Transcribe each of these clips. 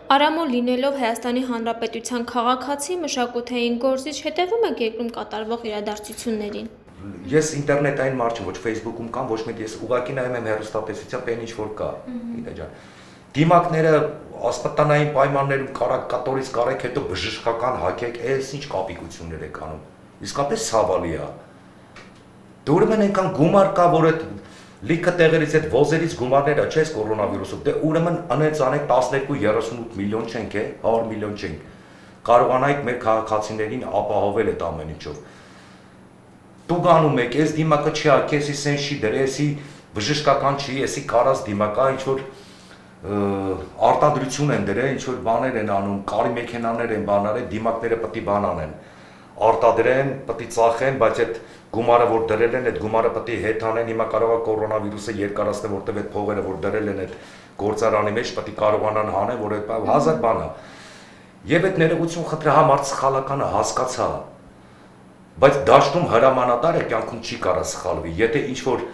Արամո լինելով Հայաստանի Հանրապետության քաղաքացի մշակութային գործիչ հետևում եք երկրում կատարվող իրադարձություններին։ Ես ինտերնետային մարդ չեմ, ոչ Facebook-ում կամ ոչ մեկ ես ուղղակի նայում եմ հեռուստատեսությամբ այն ինչ որ կա։ Գիտե ջան։ Դիմակները ասպատանային պայմաններում կարակ կատորից կարեք հետո բժշկական հակեք, այս ինչ կապիկություններ եք անում։ Իսկապես ցավալի է։ Դե ուրեմն այնքան գումար կա, որ այդ լիքը տեղերից այդ ոզերից գումարները չէ կորոնավիրուսով։ Դե ուրեմն անենց անեք 12-38 միլիոն չենք, 100 միլիոն չենք։ Կարողանայիք մեր քաղաքացիներին ապահովել այդ ամեն ինչով։ Դու գանում եք, այս դիմակը չի, քեզի սեն չի դեր, էսի բժշկական չի, էսի կարած դիմակա, ինչ որ արտադրություն են դրել, ինչ որ բաներ են անում, կարի մեքենաներ են բանարել, դիմակները պետք է բան անեն, արտադրեն, պետք է ծախեն, բայց այդ գումարը որ դրել են, այդ գումարը պետք է հետ անեն, հիմա կարող է կորոնավիրուսը երկարացնել, որտեղ այդ փողերը որ դրել են այդ գործարանի մեջ, պետք է կարողանան հանեն, որ այդ հազար բան է։ Եվ այդ ներողություն խնդրի համար սխալականը հասկացա, բայց դաշտում հրամանատարը կյանքում չի կարա սխալվի, եթե ինչ որ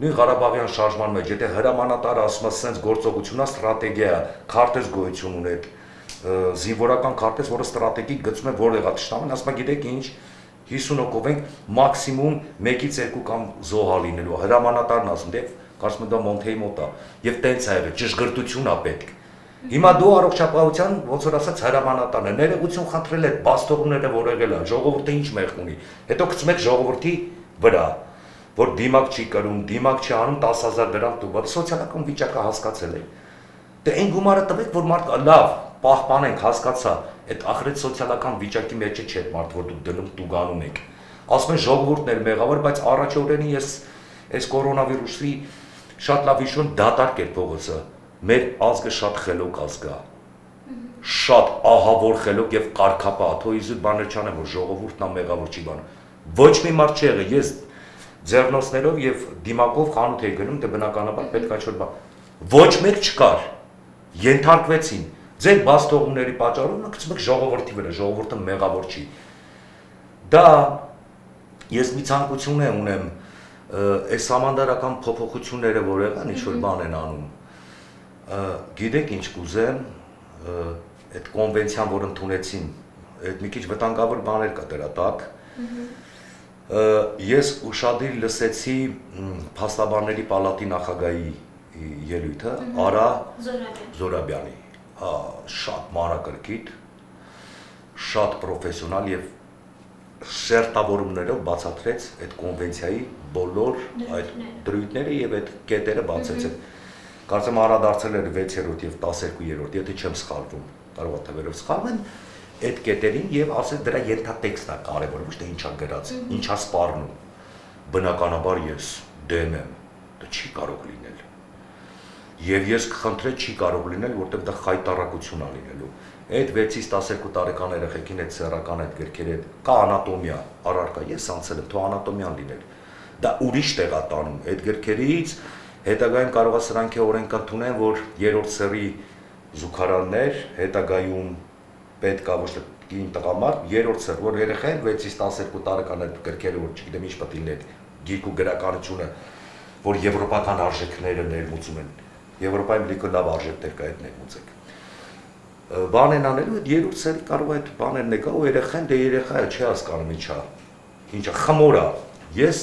նույն Ղարաբաղյան շարժման մեջ, եթե հրամանատարը ասում է սենց գործողությունա ստրատեգիա, քարտեզ գոյություն ունի, զինվորական քարտեզ, որը ստրատեգիկ գծում է որտեղ է թշնամին, ասում է գիտեք ինչ, 50 հոգով ենք մաքսիմում 1-ից 2 կամ զոհա լինելու, հրամանատարն ասում, դե կարծում եմ դա Մոնթեի մոտ է, եւ տենց է եղել, ճշգրտություն է պետք։ Հիմա դու առողջապահության ոնց որ ասած հրամանատարն է, ներողություն խնդրել է բաստողները որ եղել է, ժողովուրդը ինչ մեղք ունի։ Հետո գցում եք ժողովրդի վրա, որ դիմակ չի կրում, դիմակ չի անում 10,000 դրամ դու, բայց սոցիալական վիճակը հասկացել է։ Դե այն գումարը տվեք, որ մարդ լավ, պահպանենք, հասկացա, այդ ախրեց սոցիալական վիճակի մեջ չէ այդ մարդ, որ դուք դնում դու գանում եք։ Ասում են ժողովուրդն էր մեղավոր, բայց առաջորդին ես այս կորոնավիրուսի շատ լավ հիշում դատարկ էր փողոցը։ Մեր ազգը շատ խելոք ազգ է, շատ ահավոր խելոք եւ կարգապահ, թո իզուտ բաներ չանեմ, որ ժողովուրդն ամեղավոր չի բանում։ Ոչ մի մարդ չի եղել, ես ձեռնոցներով եւ դիմակով խանութ էի գնում, դե բնականաբար պետք է ինչ-որ բան։ Ոչ մեկ չկար, ենթարկվեցին, ձեր բաստողումների պատճառով գցում եք ժողովրդի վրա, ժողովուրդը մեղավոր չի։ Դա ես մի ցանկություն ունեմ, այս համանդարական փոփոխությունները որ եղան, ինչ-որ բան են անում։ Գիտեք ինչ կուզեմ, այդ կոնվենցիան, որ ընդունեցին, այդ մի քիչ վտանգավոր բաներ կա դրա տակ, ես ուշադիր լսեցի Փաստաբանների պալատի նախագահի ելույթը, Արա Զորաբյանի, շատ մանրակրկիտ, շատ պրոֆեսիոնալ եւ շերտավորումներով բացատրեց այդ կոնվենցիայի բոլոր այդ դրույթները եւ այդ կետերը բացեց։ Կարծեմ անդրադարձել էր 6-րդ եւ 12-րդ, եթե չեմ սխալվում, կարող է թվերով սխալվեմ, այդ կետերին եւ ասես դրա ենթատեքստն է կարեւորը, ոչ թե ինչա գրած, ինչա սպառնում։ Բնականաբար ես դեմ եմ, դա չի կարող լինել։ Եվ ես կխնդրեմ չի կարող լինել, որտեղ դա խայտարակություն է լինելու։ Այդ 6-ից 12 տարեկան երեխեքին այդ սեռական այդ գրքերը կա անատոմիա, առարկա, ես անցել եմ, թող անատոմիան լինել։ Դա ուրիշ տեղ է տանում, այդ գրքերից հետագայում կարող է սրանք օրենք ընդունեն, որ երրորդ սեռի զուգարաններ հետագայում պետք է ոչ թե կին տղամարդ, երրորդ սեռ, որ երեխան 6-ից 12 տարեկան այդ գրքերը, որ չգիտեմ ինչ պետք լինի, գիրք ու գրականությունը, որ եվրոպական արժեքները ներմուծում են։ Եվրոպայում լիքը լավ արժեքներ կա, այդ ներմուծեք։ Բան են անելու, այդ երրորդ սեռի կարող է այդ բաներն եկա ու երեխան, դե երեխա չի հասկանում ինչա խմոր է։ Ես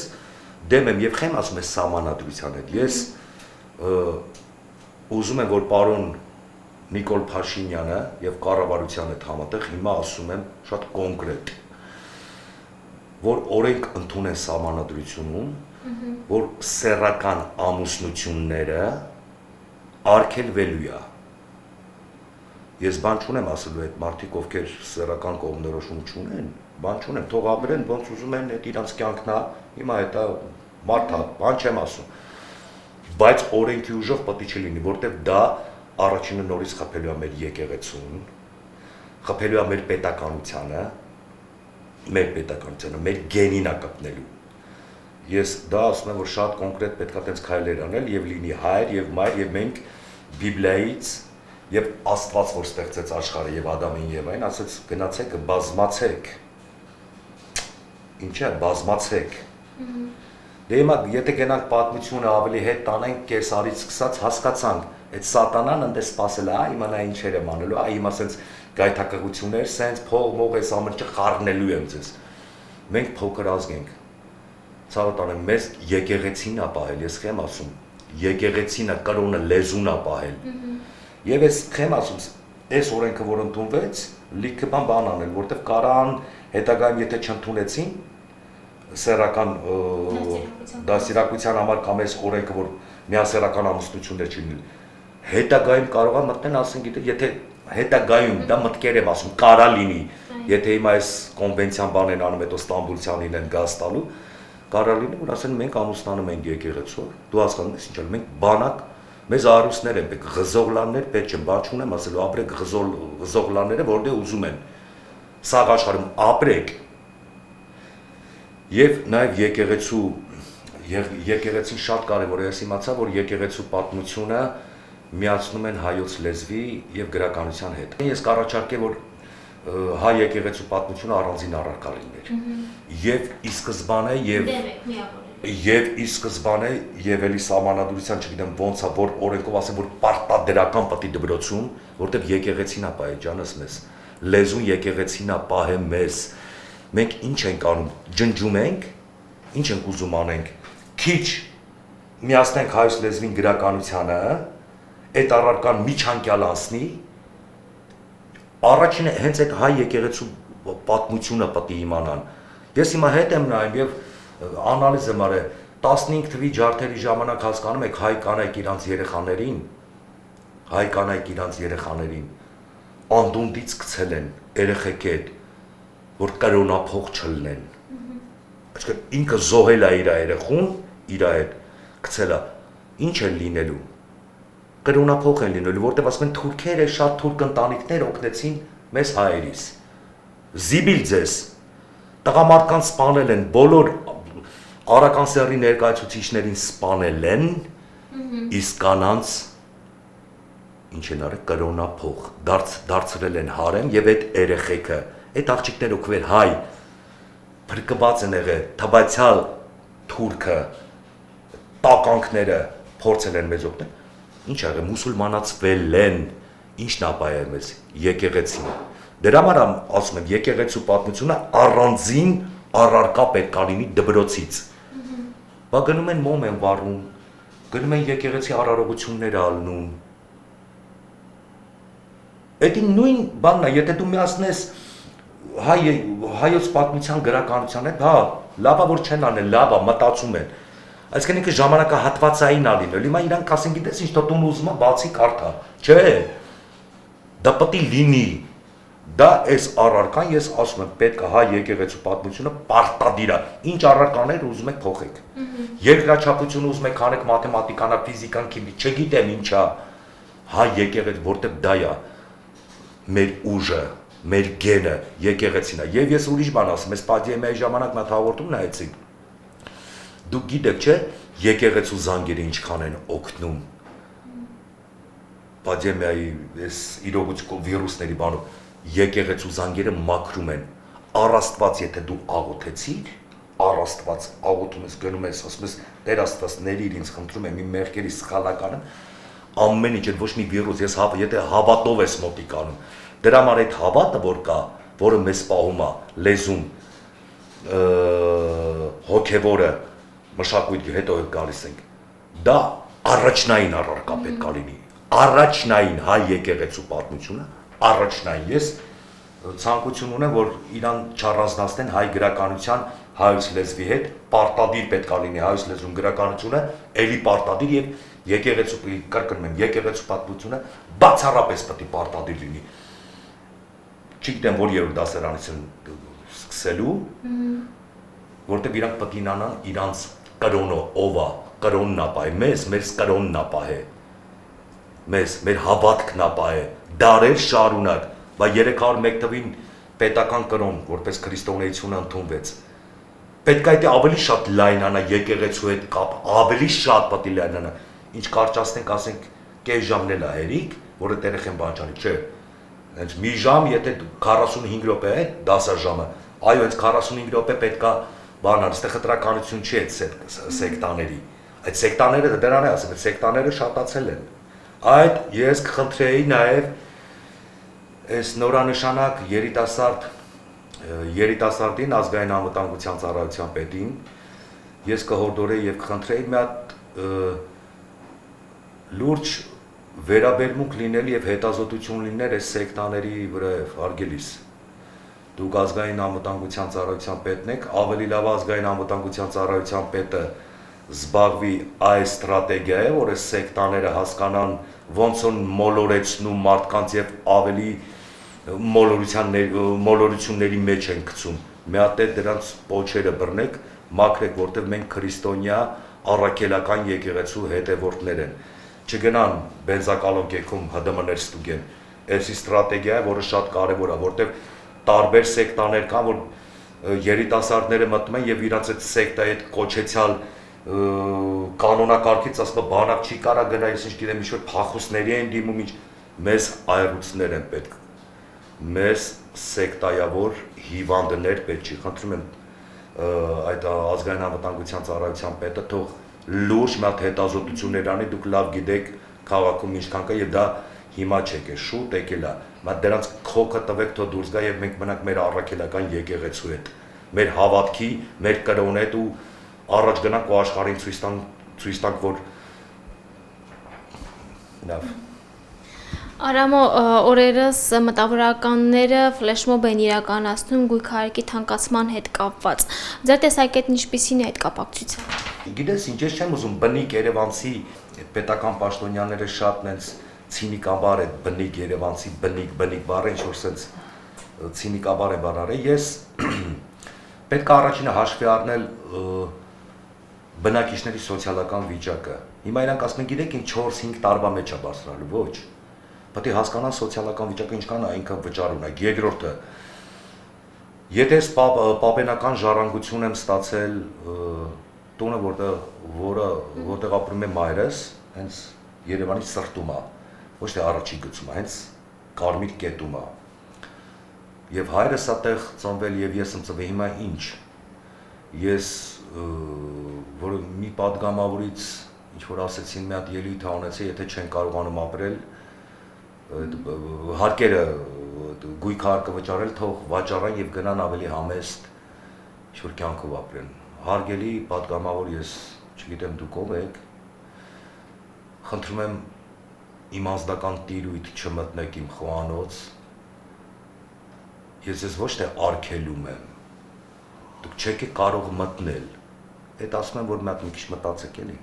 դեմ եմ եւ խեմ ասում եմ սահմանադրության հետ։ Ես ուզում եմ, որ պարոն Նիկոլ Փաշինյանը եւ կառավարության հետ համատեղ հիմա ասում եմ շատ կոնկրետ, որ օրենք ընդունեն սահմանադրությունում, որ սեռական ամուսնությունները արգելվելու է։ Ես բան չունեմ ասելու այդ մարդիկ, ովքեր սեռական կողմնորոշում չունեն, բան չունեմ, թող ապրեն, ոնց ուզում են, այդ իրանց կյանքն է, հիմա դա մարդ է, բան չեմ ասում։ Բայց օրենքի ուժով պետք է չլինի, որտեղ դա առաջինը նորից խփելու է մեր եկեղեցուն, խփելու է մեր պետականությանը, մեր գենին է կպնելու։ Ես դա ասում եմ, որ շատ կոնկրետ պետք է տենց քայլեր անել եւ լինի հայր եւ մայր եւ մենք Բիբլիայից եւ Աստված որ ստեղծեց աշխարհը եւ Ադամին եւ այն ասեց գնացեք բազմացեք։ Ինչ է բազմացեք։ Դե հիմա եթե գնանք պատմությունը ավելի հետ տանենք կեսարից սկսած հասկացանք այդ սատանան այնտես սпасել է, հիմա նա ինչեր եմ անելու, հիմա sense գայթակղություններ, sense փող էս ամենը խառնելու եմ ձեզ։ Մենք փոքր ազգ ենք։ Ցավոտ մեզ եկեղեցին է պահել, ես խեմ ասում, եկեղեցին է կրոնը լեզուն է պահել։ Եվ ես խեմ ասում, այս օրենքը որ ընդունվեց, լիքը բան անել, որտեվ կարան հետագայում եթե չընդունեցին սեռական դասիրակության համար կամ այս օրենքը որ միասեռական ամուսնություններ չլինի, հետագայում կարող է մտնեն ասեն գիտե, եթե հետագայում դա մտքեր եմ ասում, կարա լինի, եթե հիմա այս կոնվենցիան բանեն անում, հետո Ստամբուլցյանին են գազ տալու, կարա լինի, որ ասեն մենք ամուսնանում ենք եկեղեցով, դու հասկանում ես ինչ է, մենք բանակ, մեզ արուսներ են պետք, ղզողլաններ պետք չեն, բան չունեմ ասելու, ապրեք ղզողլանները, որտեղ ուզում են, սաղ աշխարհում ապրեք, եւ նաեւ եկեղեցին շատ կարեւոր է, ես իմացա, որ եկեղեցու պատմությունը միացնում են հայոց լեզվի եւ գրականության հետ։ Ես կառաջարկեմ, որ հայ եկեղեցու պատմությունը առանձին առարկա լիներ։ Եվ ի սկզբանե եւ էլի սահմանադրության, չգիտեմ ոնց է, որ օրենքով ասեմ, որ պարտադրական պետք է դպրոցում, որտեղ եկեղեցին է պահե ջանս մեզ։ Լեզուն եկեղեցին է պահե մեզ։ Մենք ինչ ենք անում, ջնջում ենք, ինչ ենք ուզում անենք, քիչ միացնենք հայոց լեզվին գրականությանը, այդ առարկան միջանկյալ անցնի, առաջինը հենց այդ հայ եկեղեցու պատմությունը պետք է իմանան։ Ես հիմա հետ եմ նայում եւ անալիզ եմ արել 15 թվի ջարդերի ժամանակ հասկանում եք հայ կանայք իրանց երեխաներին անդունդից գցել են երեխեք հետ որ կրոնափող չլինեն։ Այսինքն ինքը զոհել է իր երեխուն, իր հետ գցել է, ինչ է լինելու։ Կրոնափող են լինելու, որտեղ ասում են թուրքերը շատ թուրք ընտանիքներ օգնեցին մեզ հայերիս։ Զիբիլ ձեզ, տղամարդկանց սպանել են, բոլոր արական սեռի ներկայացուցիչներին սպանել են, իսկ կանանց ինչ են արել կրոնափող, դարձրել են հարեմ եւ այդ երեխեքը այդ աղջիկները օգվել հայ փրկված են եղել թվացյալ թուրքը տականքները փորձել են մեզ օգնել ինչ եղել մուսուլմանացվել են ինչն ապայել մեզ եկեղեցին դրա համար ասում եմ եկեղեցու պատմությունը առանձին առարկա պետք է լինի դպրոցից բա գնում են մոմ են վառում գնում են եկեղեցի արարողություններ ալնում Էդի նույն բանն է, եթե դու միացնես հայոց պատմության գրականության հետ, հա, լավա որ չեն անել, լավա մտածում են։ Այսինքն ինքը ժամանակահատվածային ա լինել։ Հիմա իրանք ասեն գիտես ինչ տոն ուզում է բացի կարդա։ Չէ։ Դա պետք է լինի։ Դա այս առարկան ես ասում եմ, պետք է հայ եկեղեցու պատմությունը պարտադիր է։ Ինչ առարկաներ ուզում եք փոխեք։ Երկրաչափություն ուզում եք անեք մաթեմատիկան, ֆիզիկան, քիմիա, չգիտեմ ինչա։ Հայ եկեղեցի որտեղ դա է մեր ուժը, մեր գենը, եկեղեցին է, եւ ես ուրիշ բան ասում, ես պատիեմայի ժամանակ նա հաղորդում նայեցի, դուք գիտեք չէ, եկեղեցու զանգերը ինչքան են օգնում, պատիեմայի ես իրողություն վիրուսների բանով, եկեղեցու զանգերը մաքրում են, առաստված եթե դու աղոթեցիր, առաստված աղոթում ես, գնում ես, ասում ես, Տեր Աստված ներիր ինձ խնդրում եմ իմ մեղքերի սխալականը, ամեն ինչ ոչ մի վիրուս, ես եթե հավատով ես մոտիկ անում, դրա համար այդ հավատը որ կա, որը մեզ պահում է լեզուն, հոգևորը, մշակույթի հետո գալիս ենք, դա առաջնային առարկա պետք է լինի, առաջնային հայ եկեղեցու պատմությունը, առաջնային ես ցանկություն ունեմ, որ իրան չառանձնացնեն հայ գրականության հայոց լեզվի հետ, պարտադիր պետք է լինի հայոց լեզուն գրականությունը, էլի պարտադիր եւ եկեղեցու կրկնում եմ, եկեղեցու պատմությունը բացառապես պետք է պարտադիր լինի։ Չգիտեմ որ երրորդ դասարանից են սկսելու, որտեղ իրանք պետք է իմանան իրանց կրոնը ով է, կրոնն է պահե, մեր կրոնն է պահե, մեր հավատքն է պահե, դարեր շարունակ, բա 301 թվին պետական կրոն, որպես քրիստոնեությունը ընդունվեց։ Պետք է դա ավելի շատ լայնանա եկեղեցու հետ կապ, ավելի շատ պետք է լայնանա։ Ինչ կարճացնենք, ասենք, կես ժամն էլ է հերիք, որը երեխեն բանջանի, չէ։ Հենց մի ժամ, եթե 45 րոպե է, դասաժամը, այո, հենց 45 րոպե պետք է բանալ, այստեղ խտրականություն չի այդ սեկտաների։ Այդ սեկտաները դրան է ասում, այդ սեկտաները շատացել են։ Այդ ես կխնդրեի նաև այս նորանշանակ երիտասարդին ազգային անվտանգության ծառայության պետին ես կհորդորեի եւ կխնդրեի մի հատ լուրջ վերաբերմունք լինել եւ հետազոտություն լինել այս սեկտաների վրա հարգելիս դուք ազգային անվտանգության ծառայության պետն եք ավելի լավ ազգային անվտանգության ծառայության պետը զբաղվի այս ստրատեգիայով որ այս սեկտաները հասկանան ոնց են մոլորեցնում մարդկանց եւ ավելի մոլորությունների մեջ են գցում մի հատ դրանց պոչերը բռնեք մաքրեք որտեվ մենք քրիստոնյա առաքելական եկեղեցու հետևորդներ են չգնան բենզակալոնկեքում ՀԴՄ-ներ ստուգեն այսի ստրատեգիա որը շատ կարեւոր է որտեվ տարբեր սեկտաներ կան որ երիտասարդները մտնում են եւ իրանց այդ սեկտայի այդ կոչեցյալ կանոնակարգից ասում բանակ չի կարա գնա ես ինչ գիտեմ ինչ որ փախուստների են դիմում ինչ մեզ այրուցներ են պետք մեզ սեկտայավոր հիվանդներ պետք չի խնդրում եմ այդ ազգային անվտանգության ծառայության պետը թող լուրջ մի հատ հետազոտություններ անի դուք լավ գիտեք քաղաքում ինչքան կա եւ դա հիմա չեք է շուտ եկել է մատ դրանց քոքը տվեք թող դուրս գա եւ մենք մնանք մեր առաքելական եկեղեցու հետ մեր հավատքի մեր կրոն հետ ու առաջ գնանք ու աշխարհին ցույց տանք որ լավ Արամո օրերս մտավորականները ֆլեշմոբ են իրականացնում գույքահարկի թանկացման հետ կապված։ Ձեր տեսակետն ինչպիսին է այդ կապակցությամբ։ Գիտես ինչ ես չեմ ուզում բնիկ Երևանցի պետական պաշտոնյաները շատ նենց ցինիկաբար է բնիկ Երևանցի բնիկ բառը ինչ որ sense ցինիկաբար է բառարել ես պետք է առաջինը հաշվի առնել բնակիչների սոցիալական վիճակը հիմա իրանք ասում են գիտեք ինչ 4-5 տարվա մեջ է բարձրալու ոչ Պետք է հասկանան սոցիալական վիճակը ինչքան է ինքը վճար ունի։ Երկրորդը, եթե պապենական ժառանգություն եմ ստացել տունը, որտեղ ապրում է մայրս, հենց Երևանի սրտում է, ոչ թե առաջի գծում է, հենց Կարմիր կետում է։ Եվ հայրս այդտեղ ծնվել եւ ես եմ ծնվել, հիմա ինչ։ Ես որ մի падգամավորից ինչ որ ասեցին, մի հատ ելույթ ունեցի, եթե չեն կարողանում ապրել հարկերը գույքահարկը վճարել թող վաճառեն եւ գնան ավելի համեստ ինչ-որ կյանքով ապրեն հարգելի падգամավոր ես չգիտեմ դուք ով եք խնդրում եմ իմ անձնական տիրույթ չմտնեք իմ խոհանոց ես ոչ թե արգելում եմ դուք չեք կարող մտնել այդ ասում եմ որ մի քիչ մտածեք էլի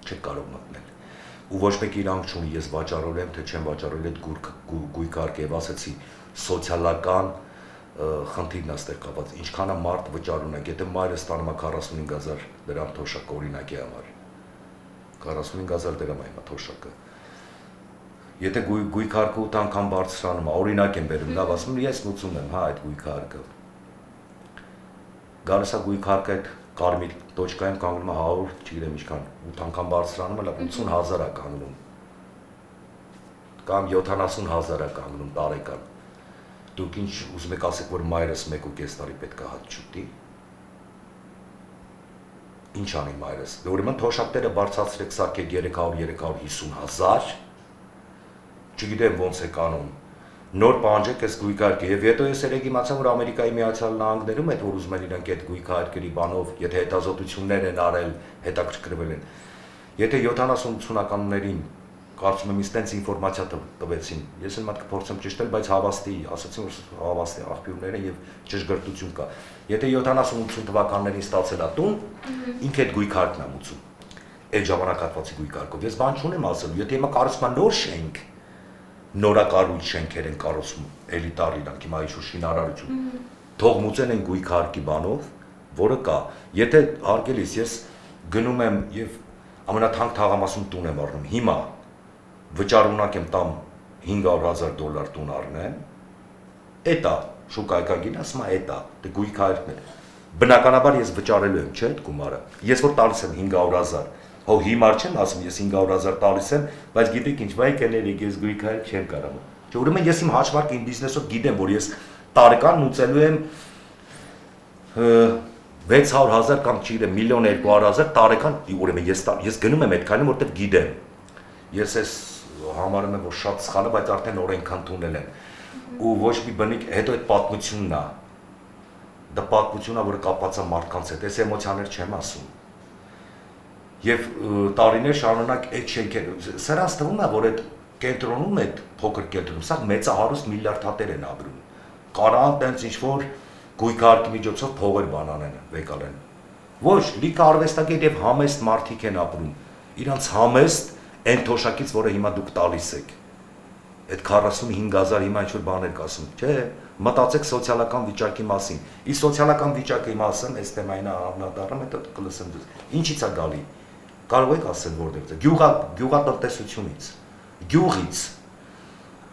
չեք կարող մտնել ու ոչ մեկ իրանք չունի ես վաճառել թե չեմ վաճառել այդ գույքարկը եւ ասեցի սոցիալական խնդիրն է ստեղ կապված ինչքան է մարդ վճար ունենք եթե մայրը ստանում է 45000 դրամ թոշակ օրինակի համար 45000 դրամ է հիմա թոշակը եթե գույքարկը 8 անգամ բարձրանում է օրինակ եմ բերում լավ ասում ես մուծում եմ հա այդ գույքարկը գալիս է գույքարկը այդ Կարմիր տոչկայում կանգնում է 100, չգիտեմ ինչքան, 8 անգամ բարձրանում է, 80000 է կանգնում։ Կամ 70000 է կանգնում տարեկան։ Դուք ինչ ուզում եք ասեք, որ մայրս 1.5 տարի պետք է հաց չուտի։ Ինչ անի մայրս։ Ուրեմն թոշակները բարձրացրեք, սարքեք 300-350 հազար։ Չգիտեմ ոնց է կանում։ Նոր պահանջեք այս գույքարկը եւ հետո ես երեք իմացա որ Ամերիկայի Միացյալ Նահանգներում այդ որ ուզում են իրանք այդ գույքարկերի բանով եթե հետազոտություններ են արել հետաքրքրվել են եթե 70-80-ականներին կարծում եմ ինձ տենց ինֆորմացիա տվեցին ես էլ մատ կփորձեմ ճշտել բայց հավաստի ասացին որ հավաստի աղբյուրներ են եւ ճշգրտություն կա եթե 70-80 թվականներին ստացել է տուն ինքը այդ գույքարկն է մուծում այդ ժամանակահատվածի գույքարկով ես բան չունեմ ասելու եթե հիմա կառուցում են նոր շենք նորակառույց շենքեր են կառուցում էլիտար իրանք հիմա ինչ-որ շինարարություն թող մուծեն են գույքարկի բանով որը կա եթե հարգելիս ես գնում եմ եւ ամենաթանկ թաղամասում տուն եմ առնում հիմա վճար ունակ եմ տամ $500,000 տուն առնեմ էտա շուկայական գին ասում է էտա դե գույքարկն է բնականաբար ես վճարելու եմ չէ այդ գումարը ես որ տալիս եմ 500,000 Հո հիմար չեմ ասում ես 500,000 տալիս եմ, բայց գիտեք ինչ, վայ կներեք, ես գույքահարկ չեմ կարող։ Չէ, ուրեմն ես իմ հաշվարկը իմ բիզնեսով գիտեմ, որ ես տարեկան մուծելու եմ 600,000 կամ չգիտեմ 1,200,000 տարեկան, ուրեմն ես գնում եմ այդքանը, որտեղ գիտեմ։ Ես այս համարում եմ որ շատ սխալ է, բայց արդեն օրենք ընդունել են։ Ու ոչ մի բնիկ հետո այդ պատմությունն է։ Դա պատմությունն է, որը կապված է մարդկանց հետ, այս էմոցիաներ չեմ ասում։ Եվ տարիներ շարունակ այդ շենքերը, սրանց թվում է, որ այդ կենտրոնում այդ փոքր կենտրոնում, սա մեծահարուստ միլիարդատեր են ապրում։ Կարան տենց ինչ-որ գույքարկի միջոցով փողեր բանանեն, վեկալեն։ Ոչ, լիքը արվեստագետ եւ համեստ մարդիկ են ապրում։ Իրանց համեստ այն թոշակից, որը հիմա դուք տալիս եք։ Այդ 45000 հիմա ինչ-որ բաներ կասում, չէ, մտածեք սոցիալական վիճակի մասին։ Ի սոցիալական վիճակի մասին, այս թեմային անդրադառնամ, հետո կլսեմ դուք։ Ինչի՞ց է գալի։ Կարող եք ասել որտեղից է։ Գյուղատնտեսությունից, գյուղից։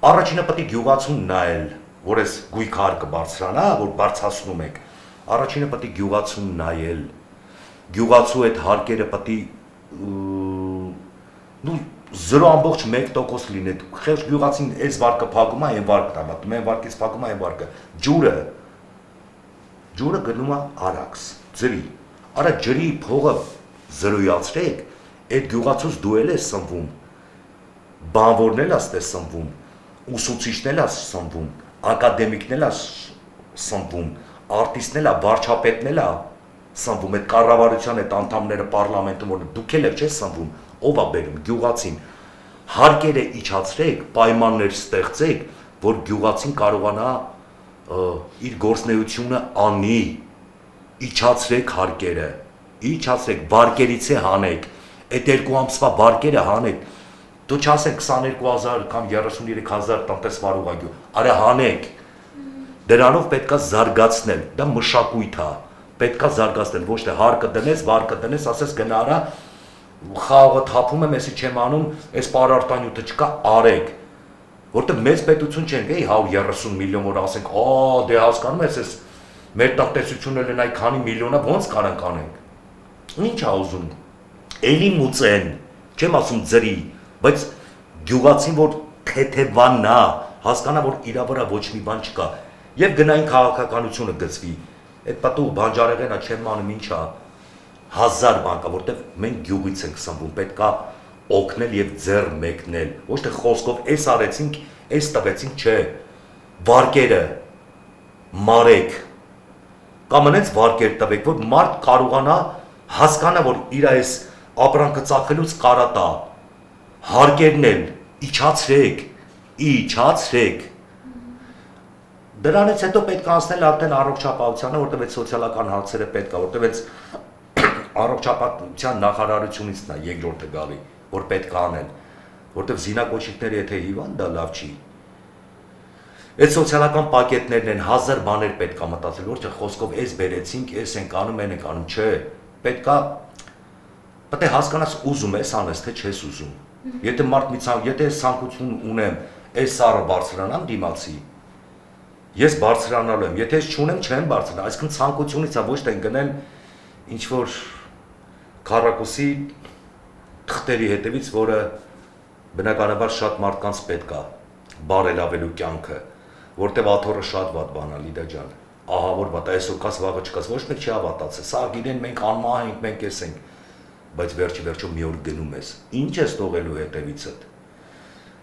Առաջինը պետք է գյուղացուն նայել, որ այս գույքարկը բարձրանա, որ բարձրացնում եք։ Առաջինը պետք է գյուղացուն նայել։ Գյուղացու այդ հարկերը պետք է 0.1% լինի։ Խեղճ գյուղացին այս վարկը փակում է, այն վարկը տամատում, այն վարկից փակում է, այն վարկը։ Ջուրը գնում է Արաքս, ջրի։ Արա ջրի փողը զրոյացրեք, այդ գյուղացուց դու ես սնվում, բանվորն էլ ես սնվում, ուսուցիչն էլ ես սնվում, ակադեմիկն էլ ես սնվում, արտիստն էլ է, վարչապետն էլ է սնվում, այդ կառավարության այդ անդամները պարլամենտում, որ դուք էլ չես սնվում, ով է բերում, գյուղացին, հարկերը իջացրեք, պայմաններ ստեղծեք, որ գյուղացին կարողանա իր գործնեությունը անի, իջացրեք հարկերը, իջացրեք, վարկերից է հանեք, այդ 2 ամսվա վարկերը հանեք, դու չասեք 22000 կամ 33000 տնտեսվարող ագյու, արա հանեք, դրանով պետքա զարգացնել, դա մշակույթ է, պետքա զարգացնել, ոչ թե հարկը դնես, վարկը դնես, ասես գնա արա, խաղը թափում եմ, եսի չեմ անում, այս պարարտանյութը չկա, արեք, որտեղ մեծ պետություն չենք, 130 միլիոն, որ ասենք, դե հասկանում ես, այս մեր տնտեսությունը լեն այ քանի միլիոնը ոնց կարանք անենք, ինչ է ուզում, էլի մուծեն, չեմ ասում ձրի, բայց գյուղացին, որ թեթևանն է, հասկանա, որ իրա վրա ոչ մի բան չկա, եւ գնային քաղաքականությունը գծվի, այդ պատու բանջարեղենը չեմ անում ինչ է, 1000 բան կա, որտեղ մենք գյուղից ենք սնվում, պետքա օգնել եւ ձեռ մեկնել, ոչ թե խոսքով էս արեցինք, էս տվեցինք, չէ, վարկերը մարեք, կամ այնց վարկեր տվեք, որ մարդ կարողանա հասկանա, որ իր այս ապրանքը ծախելուց կարա տա, հարկերն էլ իջացրեք, դրանից հետո պետք է անցնել արդեն առողջապահությանը, որտեղ այդ սոցիալական հարցերը պետք է, որտեղ այդ առողջապահության նախարարությունից նա երկրորդը գալի, որ պետք է անեն, որտեղ զինակոչիկները եթե հիվանդ դա լավ չի։ Այդ սոցիալական պակետներն են 1000 բաներ պետք է մտածել, որ չէ խոսքով էս բերեցինք, էս ենք անում, այն ենք անում, չէ, պետք է հասկանաս ուզում ես անես, թե չես ուզում։ Եթե մարդ եթե ես ցանկություն ունեմ, այս սարը բարձրանամ դիմացի, ես բարձրանալու եմ, եթե ես չունեմ, չեմ բարձրանա, այսինքն ցանկությունից է ոչ թե գնել ինչ որ քառակուսի թղթերի հետևից, որը բնականաբար շատ մարդկանց պետք է բարելավելու կյանքը, որտեվ աթոռը շատ վատ բան է, Լիդա ջան, ահա որ վատ, այսօր կաս վաղը չկաս, ոչ մեկ չի հավատացել, սա գինեն մենք անմահ ենք, մենք ես ենք, բայց վերջը մի օր գնում ես, ինչ ես թողելու հետևիցդ։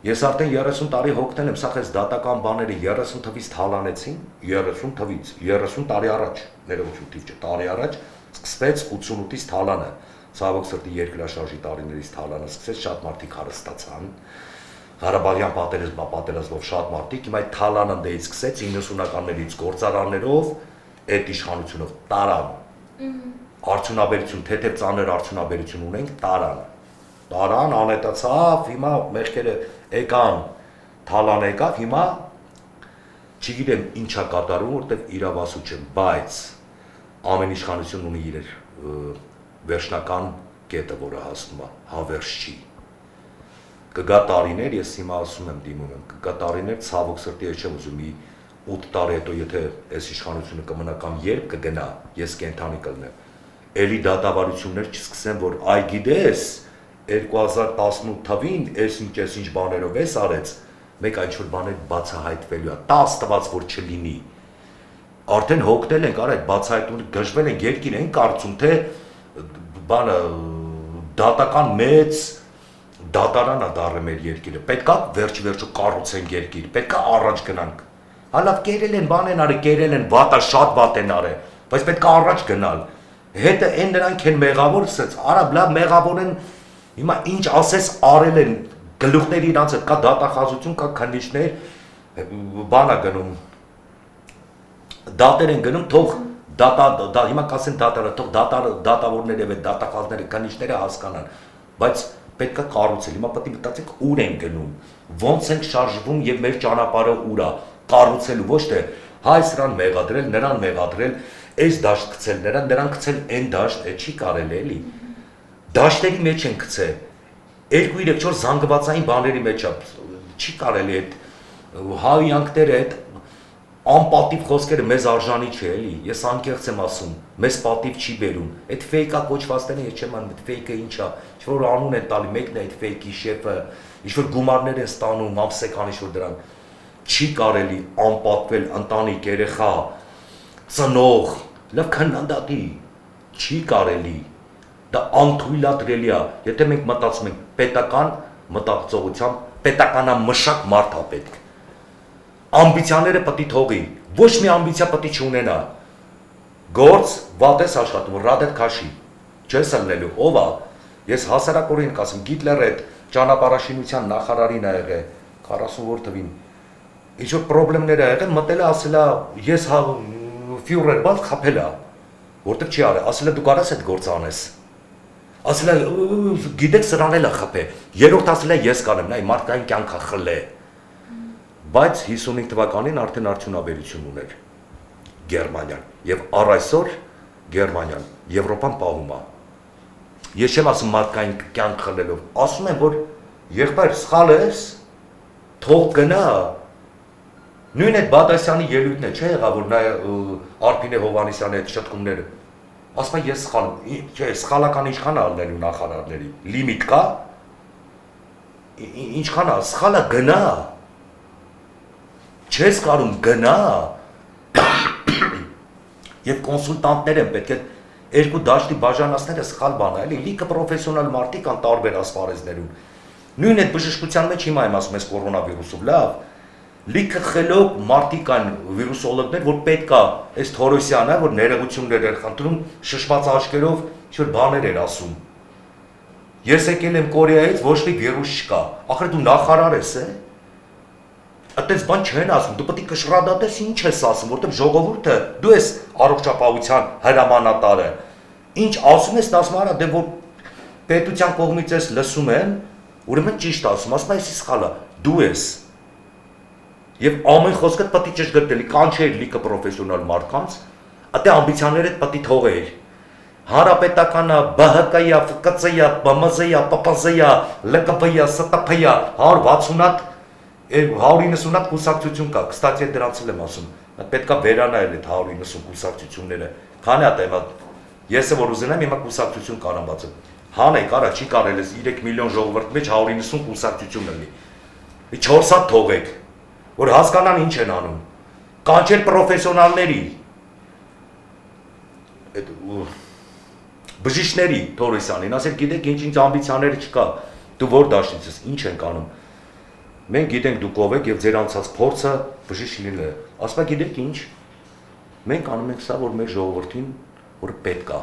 Ես արդեն 30 տարի հոգնել եմ, սա խես դատական բաները 30 թվից թալանեցին, 30 թվից, 30 տարի առաջ, ներողություն թիվ չէ, տարի առաջ սկսվեց 88-ից թալանը, ցավոք սրտի երկրաշարժի տարիներից թալանը սկսեց, շատ մարդիկ հարստացան, Ղարաբաղյան պատերազմով շատ մարդիկ, հիմա այդ թալանը դեից սկսեց 90-ականներից գործարաններով, այդ իշխանությունով տարան, արդյունաբերություն, թեթև ծանր արդյունաբերություն ունենք, տարան, անետացավ, հիմա մեղքերը եկան, թալան եկավ, հիմա չգիտեմ ինչա կատարում, որտև իրավասու չեմ, բայց ամեն իշխանություն ունի իր վերջնական կետը, որը հասնում է, հավերժ չի։ Կգա տարիներ, ես հիմա ասում եմ դիմում եմ, կգա տարիներ, ցավոք սրտի ես չեմ ուզում, 8 տարի հետո եթե այս իշխանությունը կմնա կամ երբ կգնա, ես կենթանի կլնեմ, էլի դատավարություններ չսկսեմ, որ այ գիտես 2018 թվին այս ինչ բաներով էս արեց, մեկ ինչ-որ բաներ բացահայտվելու է, 10 տված որ չլինի, արդեն հոգնել ենք, այդ բացահայտում գժվել ենք, երկիր ենք կարծում, թե բանը դատական մեծ դատարանա դառը մեր երկիրը։ Պետքա վերջ-վերջը կառուցենք երկիր, պետքա առաջ գնանք։ Հալավ կերել են, բան են արել, կերել են, վատա շատ վատ են արել, բայց պետքա առաջ գնալ։ Հետը այն նրանք են մեղավոր, ասած, արա լավ մեղավոր են, հիմա ինչ ասես արել են, գլուխների իրանց հետ կա դատախազություն, կա քննիչներ, բանա գնում, դատեր են գնում, թող հիմա կասեն դատարը, թող դատավորները եւ դատախազները, քննիչները հասկանան, բայց պետք է կառուցել, հիմա պետք է մտածենք ուր են գնում, ոնց ենք շարժվում եւ մեր ճանապարհը ուր է, կառուցելու ոչ թե հայ սրան մեղադրել, նրան մեղադրել, այս դաշտ գցել, նրան գցել այն դաշտ, չի կարելի էլի։ Դաշտերի մեջ են գցել 2-3-4 զանգվածային բաների մեջ է, չի կարելի այդ հայյանքները այդ անպատիվ խոսքերը մեզ արժանի չէ էլի, ես անկեղծ եմ ասում, մեզ պատիվ չի բերում, այդ ֆեյկա կոչվածները ես չեմ անում, այդ ֆեյկը ինչ է, ինչ-որ անուն են տալի, մեկն է այդ ֆեյկի շեֆը, ինչ-որ գումարներ են ստանում, ամսական ինչ-որ դրան, չի կարելի անպատվել ընտանիք, երեխա, ծնող, լավ քննադատի, չի կարելի, դա անթույլատրելի է, եթե մենք մտածում ենք պետական մտածողությամբ, պետականամշակ մարդ է պետք, ամբիցիաները պետք է թողի, ոչ մի ամբիցիա պետք է չունենա, գործ, վատ ես աշխատում, ռադետ քաշի, չես ելնելու, ով է, ես հասարակորեն կասեմ, Գիտլերը այդ ճանապարհաշինության նախարարին ա եղել, 40-րդ թվին, ինչ-որ պրոբլեմներ ա եղել, մտել է ասել է, ես ֆյուրեր բալ խփել է, որտեղ չի արել, ասել է դու կարաս այդ գործը անես, ասել է գիտեք սրան էլ է խփել, երրորդ ասել է ես կանեմ, նայ մարդկային կյանք է խլել, բայց 55 թվականին արդեն արդյունաբերություն ուներ Գերմանիան եւ առ այսօր Գերմանիան Եվրոպան պահում է։ Ես չեմ ասում մարդկային կյանք խլելով, ասում եմ որ եղբայր սխալ ես, թող գնա։ Նույն այդ Բադասյանի ելույթն է, չէ՞ եղավ որ նա Արփինե Հովհաննիսյանի այդ շտկումները։ Ասում եմ ես սխալ եմ, չէ, սխալական ինչքան է ալնելու նախարարների։ Լիմիտ կա։ Ինչքան է, սխալը գնա։ Չես կարում գնա եւ կոնսուլտանտներ են պետք է երկու դաշտի բաժանածները սխալ բան է, էլի լիքը պրոֆեսիոնալ մարդիկ կան տարբեր ասպարեզներում։ Նույն այդ բժշկության մեջ հիմա եմ ասում ես կորոնավիրուսով, լավ։ Լիքը խելոք մարդիկ կան վիրուսոլոգներ, որ պետք է այս Թորոսյանը, որ ներողություններ էր խնդրում, շշմած աչքերով ինչ-որ բաներ էր ասում։ Ես եկել եմ Կորեայից, ոչ մի վիրուս չկա։ Ախր դու նախարար ես, է։ Այդպես բան չեն ասում, դու պետք է կշռադատես ինչ ես ասում, որտեղ ժողովուրդը դու ես առողջապահության հրամանատարը։ Ինչ ասում ես, ասում արա, դե որ պետության կողմից ես լսում եմ, ուրեմն ճիշտ ասում, ասում այս սխալ է, դու ես։ Եվ ամեն խոսքը պետք է ճշգրտելի, կանչեր լիքը պրոֆեսիոնալ մարդկանց, այդտե ամբիցիաները պետք է թողեր։ Հանրապետականը, ԲՀԿ-ը, ՖԿՑ-ը, ԲՄԶ-ը, ՊՊԶ-ը, ԼԿՊ-ը, ՍՏՓ-ը, 160-ատ 190-ատ կուսակցություն կա, կստացի դրանց եմ ասում, պետք է վերանայել այդ 190 կուսակցությունները, քանի հատ եմ, ես որ ուզենամ հիմա կուսակցություն կարամ բացել, հանեք, արա, չի կարել ես 3 միլիոն ժողովրդի մեջ 190 կուսակցություն լինի, 4 հատ թողեք, որ հասկանան ինչ են անում, կանչել պրոֆեսիոնալների, բժիշկների Թորոսյանին, ասել գիտեք ինչ ամբիցիաները չկա, դու որ դաշտից ես, ինչ ենք անում, մենք գիտենք դուք ով եք եւ ձեր անցած փորձը բժիշկ լինելը, ասում եք գիտեք ինչ, մենք անում ենք սա, որ մեր ժողովրդին որ պետք է,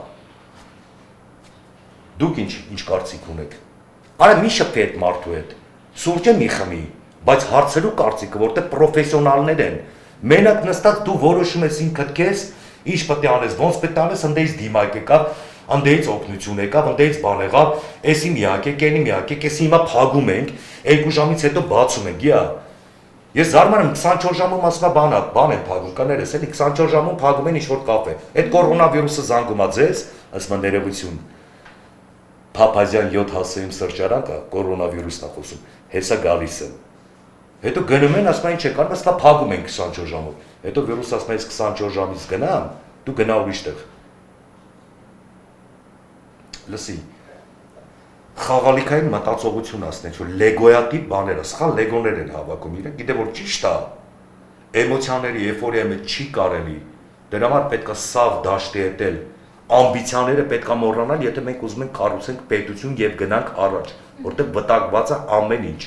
դուք ինչ կարծիք ունեք, արա մի շփվի այդ մարդու հետ, սուրճը մի խմի, բայց հարցերու կարծիքը, որտեղ պրոֆեսիոնալներ են, մենակ նստած դու որոշում ես ինքդ քեզ, ինչ պետք է անես, ոնց պետք է անես, ընդեից դիմակ եկավ, ընդեից օգնություն եկավ, ընդեից բան եղավ, էսի միակ եք, էնի միակ եք, էսի հիմա փագում ենք, 2 ժամից հետո բացում ենք, իա։ Ես զարմանում 24 ժամում ասում բան են փագում, կներես, էլի 24 ժամում փագում են ինչ-որ կաֆե։ Այդ կորոնավիրուսը զանգում է ձեզ, ասում են ներողություն։ Փափազյան 7 հասցեում սրճարան կա, կորոնավիրուսն է խոսում, հեսա գալիս եմ։ Հետո գնում են, ասում են ինչ եք անում, ասում են փագում են 24 ժամով։ Հետո վիրուսը ասում է, ես 24 ժամից գնամ, դու գնա ուրիշ տեղ։ Լսի, խաղալիքային մտածողություն ասնեն, որ լեգոյատիպ բաները, սխալ լեգոներ են հավաքում, իրենք գիտե որ ճիշտ է, էմոցիաների, էյֆորիայի մեջ չի կարելի, դրա համար պետք է սավ դաշտի հետ էլ ամբիցիաները պետք է մոռանալ, եթե մենք ուզում ենք կառուցենք պետություն եւ գնանք առաջ, որտեղ վտակված է ամեն ինչ,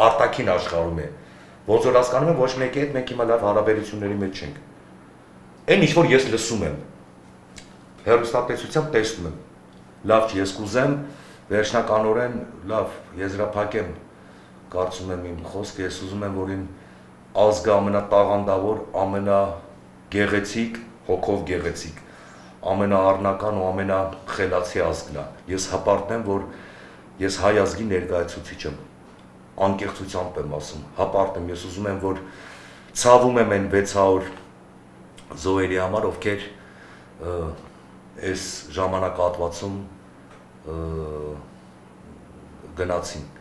արտաքին աշխարհում է։ Ոնց որ հասկանում եմ, ոչ մեկի հետ մենք հիմա լավ հարաբերությունների մեջ չենք։ Այն ինչ որ ես լսում եմ, հեռուստատեսությամբ տեսնում եմ, լավ չի, ես կուզեմ վերջնականորեն լավ եզրափակեմ, կարծում եմ իմ խոսքը, ես ուզում եմ, որ իմ ազգը ամենատաղանդավոր, ամենագեղեցիկ, հոգով գեղեցիկ, ամենաառնական ու ամենախելացի ազգն է։ Ես հպարտեմ, որ ես հայ ազգի ներկայացուցիչ եմ, անկեղծությամբ եմ ասում, հպարտեմ, ես ուզում եմ, որ ցավում եմ այն 600 զոհերի համար, ովքեր այս ժամանակահատվածում գնացին